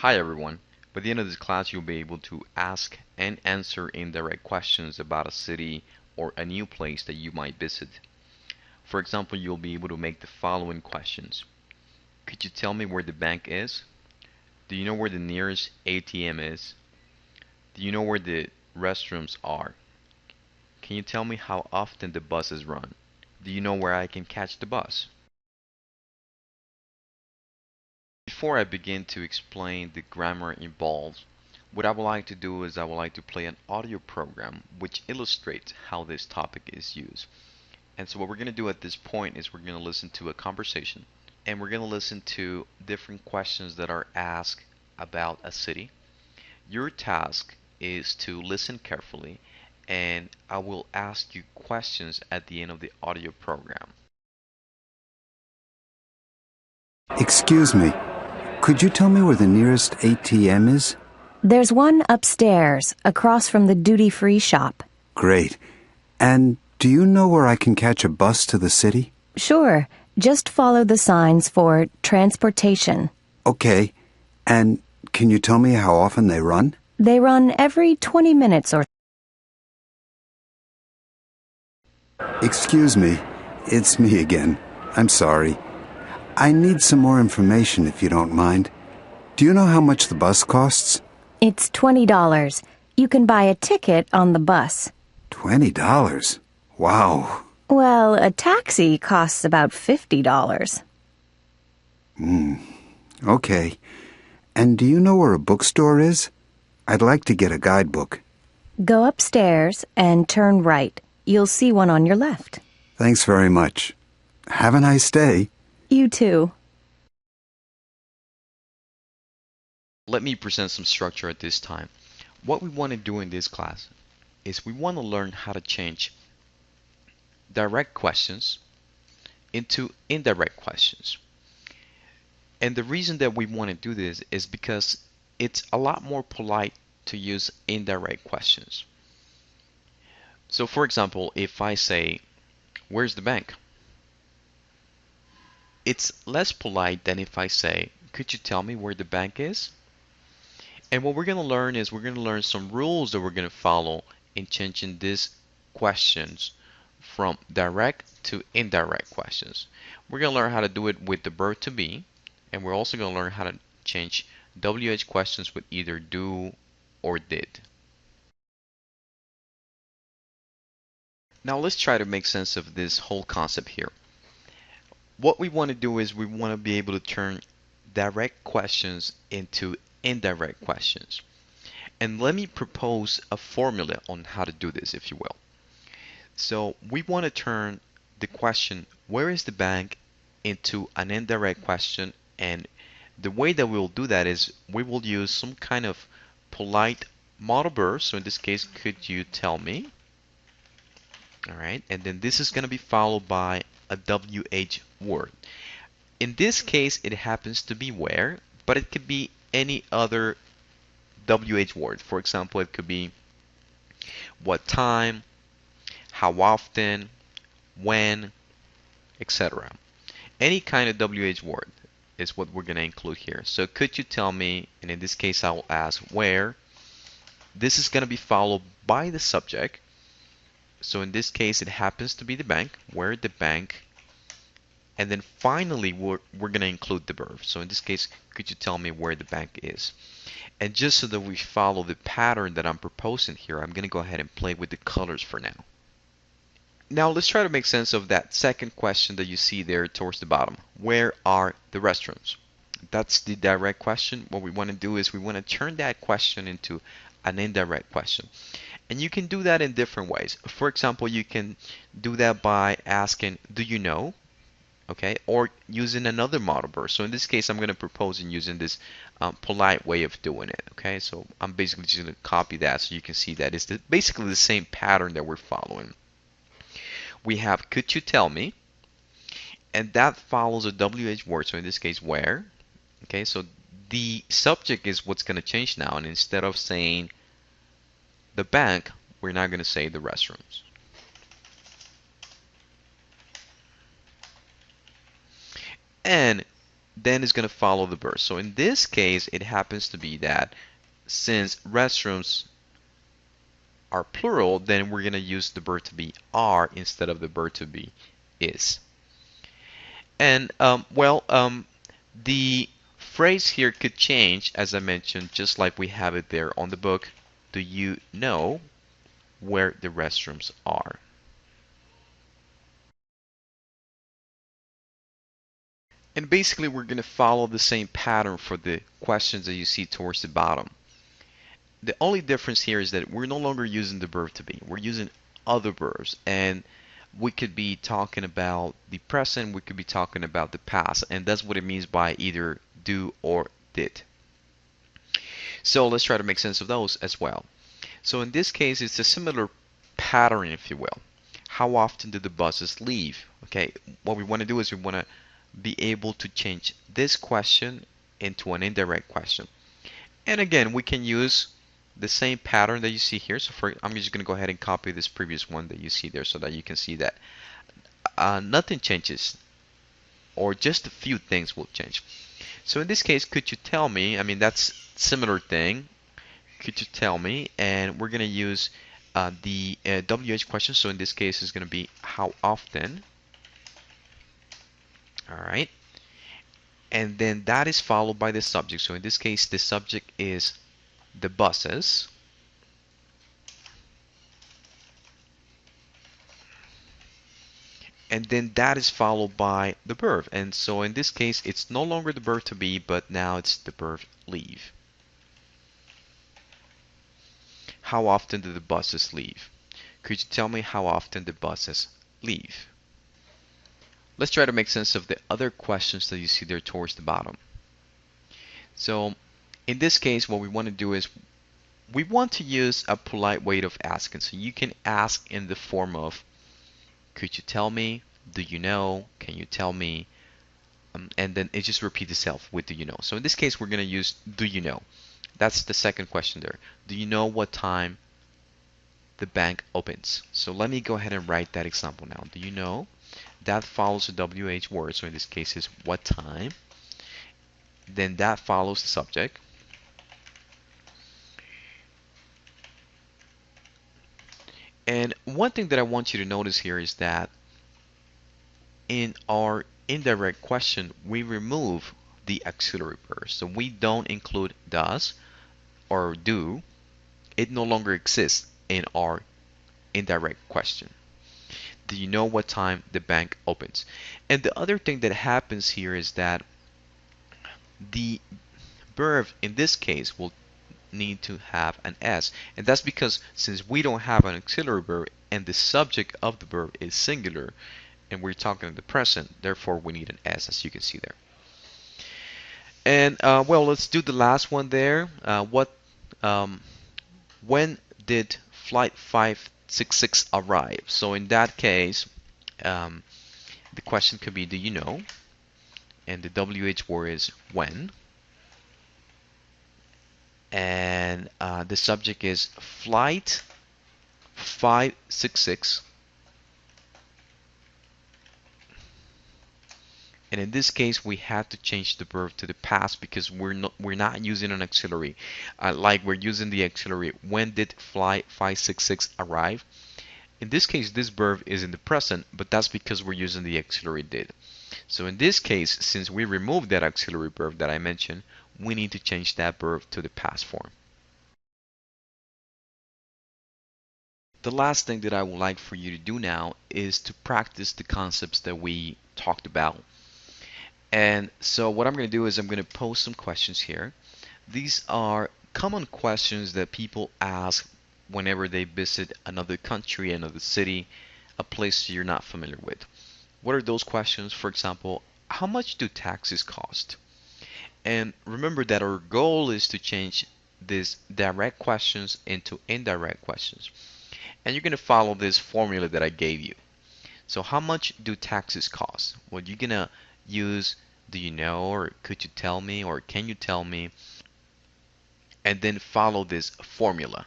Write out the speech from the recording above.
Hi everyone. By the end of this class, you'll be able to ask and answer indirect questions about a city or a new place that you might visit. For example, you'll be able to make the following questions. Could you tell me where the bank is? Do you know where the nearest ATM is? Do you know where the restrooms are? Can you tell me how often the buses run? Do you know where I can catch the bus? Before I begin to explain the grammar involved, what I would like to do is I would like to play an audio program which illustrates how this topic is used. And so what we're going to do at this point is we're going to listen to a conversation and we're going to listen to different questions that are asked about a city. Your task is to listen carefully and I will ask you questions at the end of the audio program. Excuse me, could you tell me where the nearest ATM is? There's one upstairs, across from the duty-free shop. Great. And do you know where I can catch a bus to the city? Sure, just follow the signs for transportation. Okay. And can you tell me how often they run? They run every 20 minutes or... Excuse me, it's me again. I'm sorry. I need some more information if you don't mind. Do you know how much the bus costs? It's $20. You can buy a ticket on the bus. $20? Wow. Well, a taxi costs about $50. Okay. And do you know where a bookstore is? I'd like to get a guidebook. Go upstairs and turn right. You'll see one on your left. Thanks very much. Have a nice day. You too. Let me present some structure at this time. What we want to do in this class is we want to learn how to change direct questions into indirect questions. And the reason that we want to do this is because it's a lot more polite to use indirect questions. So for example, if I say, where's the bank? It's less polite than if I say, could you tell me where the bank is? And what we're going to learn is we're going to learn some rules that we're going to follow in changing these questions from direct to indirect questions. We're going to learn how to do it with the verb to be, and we're also going to learn how to change WH questions with either do or did. Now let's try to make sense of this whole concept here. What we want to do is we want to be able to turn direct questions into indirect questions. And let me propose a formula on how to do this, if you will. So we want to turn the question, where is the bank, into an indirect question. And the way that we'll do that is we will use some kind of polite modal verb. So in this case, could you tell me? All right. And then this is going to be followed by a WH word. In this case, it happens to be where, but it could be any other WH word. For example, it could be what time, how often, when, etc. Any kind of WH word is what we're going to include here. So could you tell me, and in this case I will ask where. This is going to be followed by the subject. So in this case it happens to be the bank, where the bank. And then finally we're going to include the verb. So in this case, could you tell me where the bank is? And just so that we follow the pattern that I'm proposing here, I'm going to go ahead and play with the colors for now. Now let's try to make sense of that second question that you see there towards the bottom. Where are the restrooms? That's the direct question. What we want to do is we want to turn that question into an indirect question. And you can do that in different ways. For example, you can do that by asking, do you know? Okay, or using another modal verb. So in this case, I'm going to propose in using this polite way of doing it. Okay, so I'm basically just going to copy that so you can see that it's basically the same pattern that we're following. We have could you tell me, and that follows a WH word. So in this case, where. Okay, so the subject is what's going to change now, and instead of saying the bank, we're now going to say the restrooms. And then it's going to follow the verb. So in this case, it happens to be that since restrooms are plural, then we're going to use the verb to be are instead of the verb to be is. And the phrase here could change, as I mentioned, just like we have it there on the book. Do you know where the restrooms are? And basically, we're going to follow the same pattern for the questions that you see towards the bottom. The only difference here is that we're no longer using the verb to be. We're using other verbs. And we could be talking about the present, we could be talking about the past. And that's what it means by either do or did. So let's try to make sense of those as well. So in this case, it's a similar pattern, if you will. How often do the buses leave? Okay, what we want to do is we want to be able to change this question into an indirect question. And again, we can use the same pattern that you see here. So I'm just going to go ahead and copy this previous one that you see there so that you can see that nothing changes or just a few things will change. So in this case, could you tell me, I mean, that's similar thing. Could you tell me? And we're going to use the WH question. So in this case, it's going to be how often. All right. And then that is followed by the subject. So in this case, the subject is the buses. And then that is followed by the verb. And so in this case, it's no longer the verb to be, but now it's the verb leave. How often do the buses leave? Could you tell me how often the buses leave? Let's try to make sense of the other questions that you see there towards the bottom. So in this case, what we want to do is we want to use a polite way of asking. So you can ask in the form of, could you tell me? Do you know? Can you tell me? And then it just repeats itself with do you know. So in this case, we're going to use do you know. That's the second question there. Do you know what time the bank opens? So let me go ahead and write that example now. Do you know? That follows the WH word. So in this case, is what time. Then that follows the subject. And one thing that I want you to notice here is that in our indirect question, we remove the auxiliary verb. So we don't include does or do. It no longer exists in our indirect question. Do you know what time the bank opens? And the other thing that happens here is that the verb in this case will need to have an S. And that's because since we don't have an auxiliary verb and the subject of the verb is singular and we're talking in the present, therefore we need an S, as you can see there. And well, let's do the last one there. Um, when did flight 566 arrive? So in that case, um, the question could be, do you know? And the WH word is when. And the subject is flight 566. And in this case, we had to change the verb to the past because we're not using an auxiliary like we're using the auxiliary. When did flight 566 arrive? In this case, this verb is in the present, but that's because we're using the auxiliary did. So in this case, since we removed that auxiliary verb that I mentioned, we need to change that verb to the past form. The last thing that I would like for you to do now is to practice the concepts that we talked about. And so what I'm going to do is I'm going to post some questions here. These are common questions that people ask whenever they visit another country, another city, a place you're not familiar with. What are those questions? For example, how much do taxes cost? And remember that our goal is to change these direct questions into indirect questions. And you're going to follow this formula that I gave you. So how much do taxes cost? Well, you're going to use do you know, or could you tell me, or can you tell me, and then follow this formula.